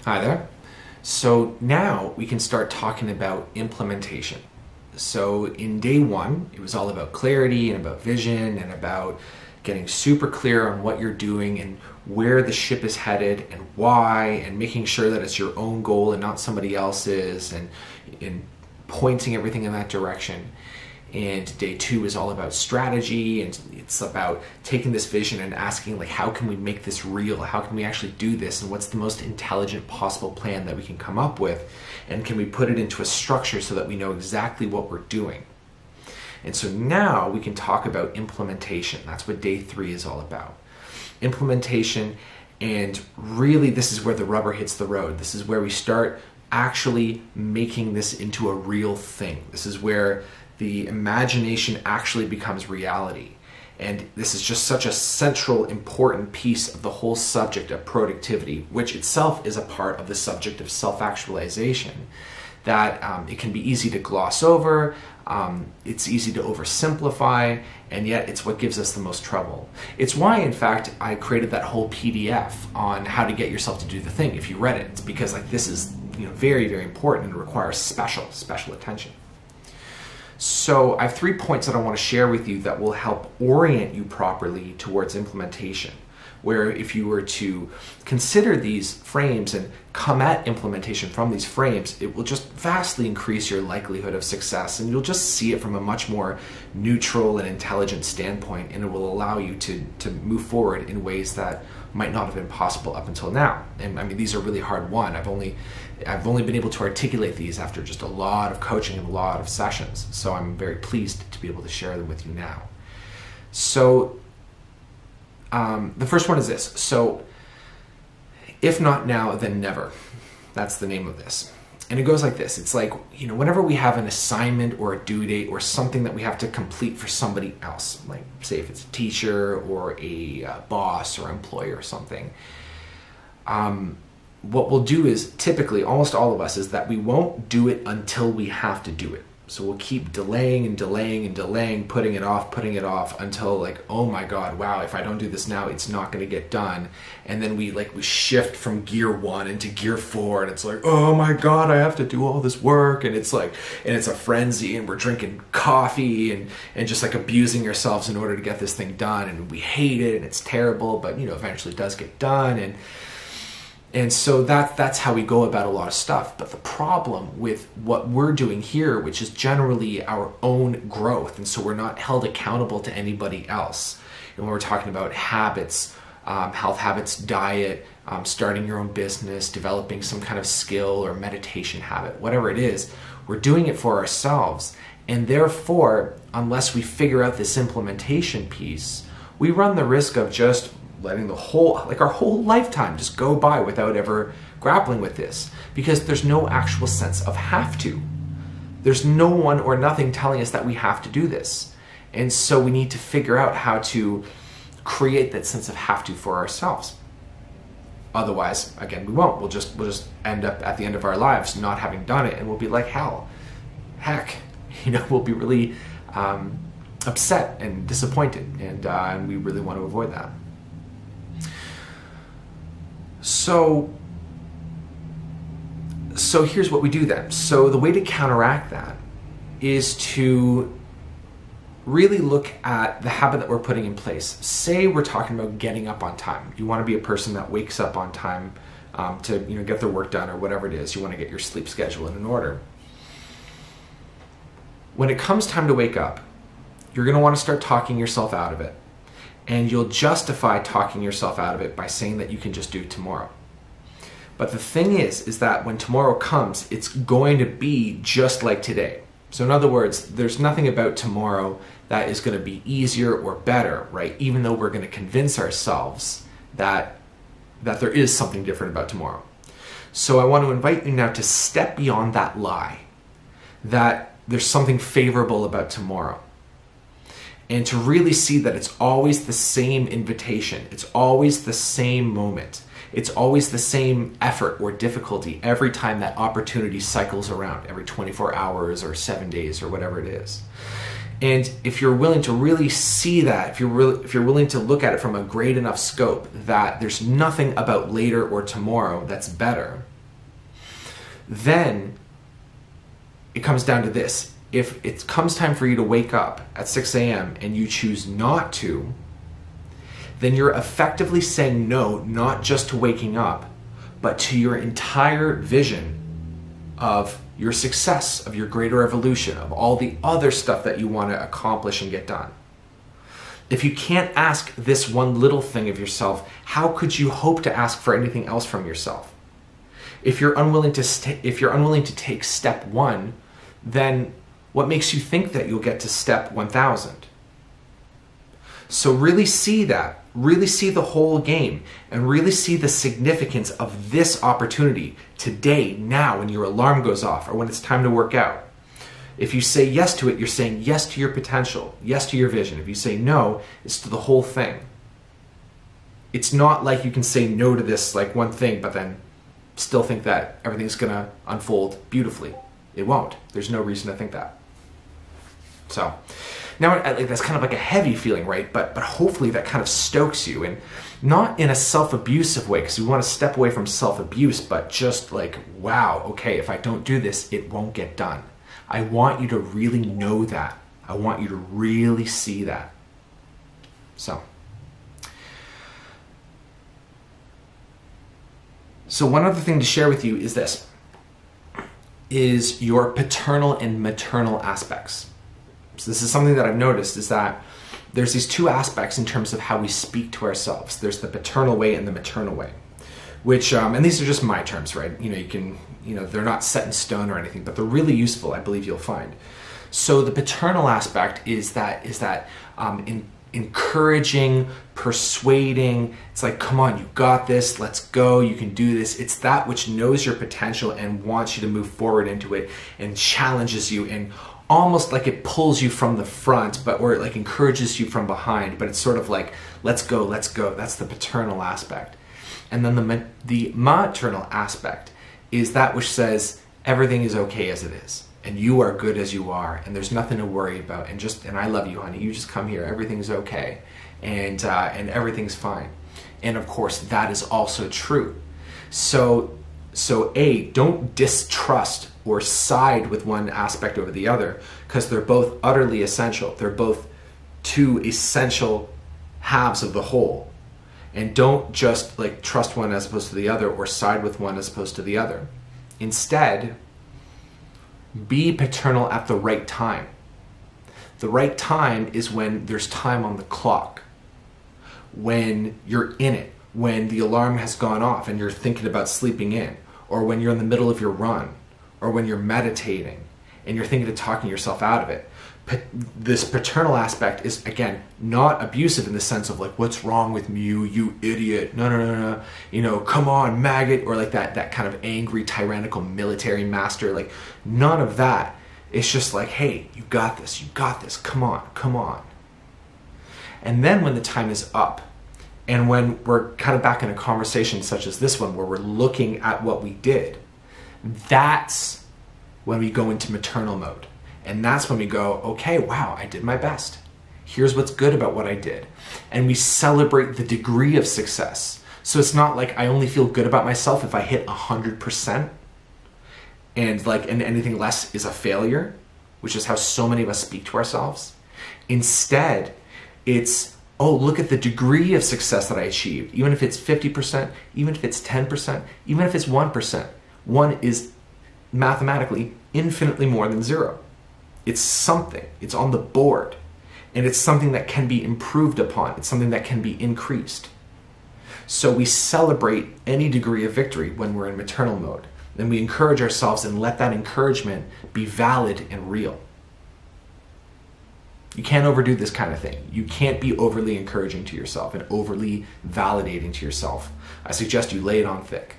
Hi there. So now we can start talking about implementation. So in day one, it was all about clarity and about vision and about getting super clear on what you're doing and where the ship is headed and why, and making sure that it's your own goal and not somebody else's, and pointing everything in that direction. And day two is all about strategy, and it's about taking this vision and asking, like, how can we make this real? How can we actually do this? And what's the most intelligent possible plan that we can come up with? And can we put it into a structure so that we know exactly what we're doing? And so now we can talk about implementation. That's what day three is all about. Implementation, and really this is where the rubber hits the road. This is where we start actually making this into a real thing. This is where the imagination actually becomes reality. And this is just such a central, important piece of the whole subject of productivity, which itself is a part of the subject of self-actualization, that it can be easy to gloss over, it's easy to oversimplify, and yet it's what gives us the most trouble. It's why, in fact, I created that whole PDF on how to get yourself to do the thing. If you read it, it's because this is very, very important and requires special attention. So I have 3 points that I want to share with you that will help orient you properly towards implementation, where if you were to consider these frames and come at implementation from these frames, it will just vastly increase your likelihood of success, and you'll just see it from a much more neutral and intelligent standpoint, and it will allow you to move forward in ways that might not have been possible up until now. And I mean, these are really hard won. I've only been able to articulate these after just a lot of coaching and a lot of sessions. So I'm very pleased to be able to share them with you now. So the first one is this. So if not now, then never. That's the name of this. And it goes like this. It's like, whenever we have an assignment or a due date or something that we have to complete for somebody else, like say if it's a teacher or a boss or employer or something, what we'll do is, typically, almost all of us, is that we won't do it until we have to do it. So we'll keep delaying and delaying and delaying, putting it off until, like, oh my God, wow, if I don't do this now, it's not going to get done. And then we shift from gear 1 into gear 4, and it's like, oh my God, I have to do all this work. And it's a frenzy, and we're drinking coffee and just like abusing ourselves in order to get this thing done. And we hate it, and it's terrible, but eventually it does get done. And so that's how we go about a lot of stuff. But the problem with what we're doing here, which is generally our own growth, and so we're not held accountable to anybody else. And when we're talking about habits, health habits, diet, starting your own business, developing some kind of skill or meditation habit, whatever it is, we're doing it for ourselves. And therefore, unless we figure out this implementation piece, we run the risk of just letting our whole lifetime just go by without ever grappling with this, because there's no actual sense of have to. There's no one or nothing telling us that we have to do this. And so we need to figure out how to create that sense of have to for ourselves. Otherwise, again, we won't. We'll just end up at the end of our lives not having done it, and we'll be like, heck, we'll be really upset and disappointed, and we really want to avoid that. So here's what we do then. So the way to counteract that is to really look at the habit that we're putting in place. Say we're talking about getting up on time. You want to be a person that wakes up on time to get their work done or whatever it is. You want to get your sleep schedule in order. When it comes time to wake up, you're going to want to start talking yourself out of it. And you'll justify talking yourself out of it by saying that you can just do it tomorrow. But the thing is that when tomorrow comes, it's going to be just like today. So in other words, there's nothing about tomorrow that is going to be easier or better, right? Even though we're going to convince ourselves that there is something different about tomorrow. So I want to invite you now to step beyond that lie, that there's something favorable about tomorrow. And to really see that it's always the same invitation. It's always the same moment. It's always the same effort or difficulty every time that opportunity cycles around, every 24 hours or 7 days or whatever it is. And if you're willing to really see that, if you're willing to look at it from a great enough scope that there's nothing about later or tomorrow that's better, then it comes down to this. If it comes time for you to wake up at 6 a.m. and you choose not to, then you're effectively saying no, not just to waking up, but to your entire vision of your success, of your greater evolution, of all the other stuff that you want to accomplish and get done. If you can't ask this one little thing of yourself, how could you hope to ask for anything else from yourself? If you're unwilling to take step 1, then what makes you think that you'll get to step 1000? So really see that. Really see the whole game, and really see the significance of this opportunity today, now, when your alarm goes off or when it's time to work out. If you say yes to it, you're saying yes to your potential, yes to your vision. If you say no, it's to the whole thing. It's not like you can say no to this like one thing, but then still think that everything's gonna unfold beautifully. It won't. There's no reason to think that. So now that's kind of like a heavy feeling, right? But hopefully that kind of stokes you, and not in a self-abusive way, because we want to step away from self-abuse, but just like, wow, okay, if I don't do this, it won't get done. I want you to really know that. I want you to really see that. So one other thing to share with you is this, is your paternal and maternal aspects. So this is something that I've noticed, is that there's these two aspects in terms of how we speak to ourselves. There's the paternal way and the maternal way, which, and these are just my terms, right? They're not set in stone or anything, but they're really useful, I believe you'll find. So the paternal aspect is that encouraging, persuading. It's like, come on, you got this, let's go, you can do this. It's that which knows your potential and wants you to move forward into it and challenges you, and almost like it pulls you from the front, or it like encourages you from behind, but it's sort of like, let's go, let's go. That's the paternal aspect. And then the maternal aspect is that which says everything is okay as it is, and you are good as you are, and there's nothing to worry about, and I love you, honey. You just come here, everything's okay, and everything's fine. And of course, that is also true. So don't distrust or side with one aspect over the other, because they're both utterly essential. They're both two essential halves of the whole. And don't just like trust one as opposed to the other, or side with one as opposed to the other. Instead, be paternal at the right time. The right time is when there's time on the clock, when you're in it, when the alarm has gone off and you're thinking about sleeping in, or when you're in the middle of your run, or when you're meditating and you're thinking of talking yourself out of it. This paternal aspect is, again, not abusive in the sense of like, what's wrong with you idiot? No. Come on, maggot, or like that kind of angry, tyrannical military master. Like, none of that. It's just like, hey, you got this, come on. And then when the time is up, and when we're kind of back in a conversation such as this one, where we're looking at what we did, that's when we go into maternal mode. And that's when we go, okay, wow, I did my best. Here's what's good about what I did. And we celebrate the degree of success. So it's not like I only feel good about myself if I hit 100%, and anything less is a failure, which is how so many of us speak to ourselves. Instead, it's, oh, look at the degree of success that I achieved. Even if it's 50%, even if it's 10%, even if it's 1%. 1 is mathematically infinitely more than 0. It's something. It's on the board. And it's something that can be improved upon. It's something that can be increased. So we celebrate any degree of victory when we're in maternal mode. Then we encourage ourselves and let that encouragement be valid and real. You can't overdo this kind of thing. You can't be overly encouraging to yourself and overly validating to yourself. I suggest you lay it on thick.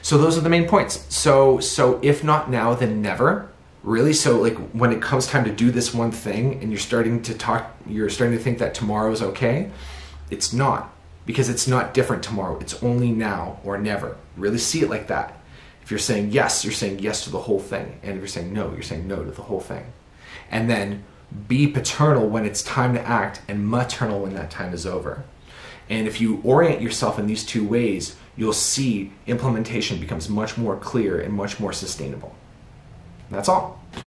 So those are the main points. So if not now, then never. Really, so like when it comes time to do this one thing and you're starting to think that tomorrow is okay, it's not. Because it's not different tomorrow. It's only now or never. Really see it like that. If you're saying yes, you're saying yes to the whole thing. And if you're saying no to the whole thing. And then be paternal when it's time to act, and maternal when that time is over. And if you orient yourself in these two ways, you'll see implementation becomes much more clear and much more sustainable. That's all.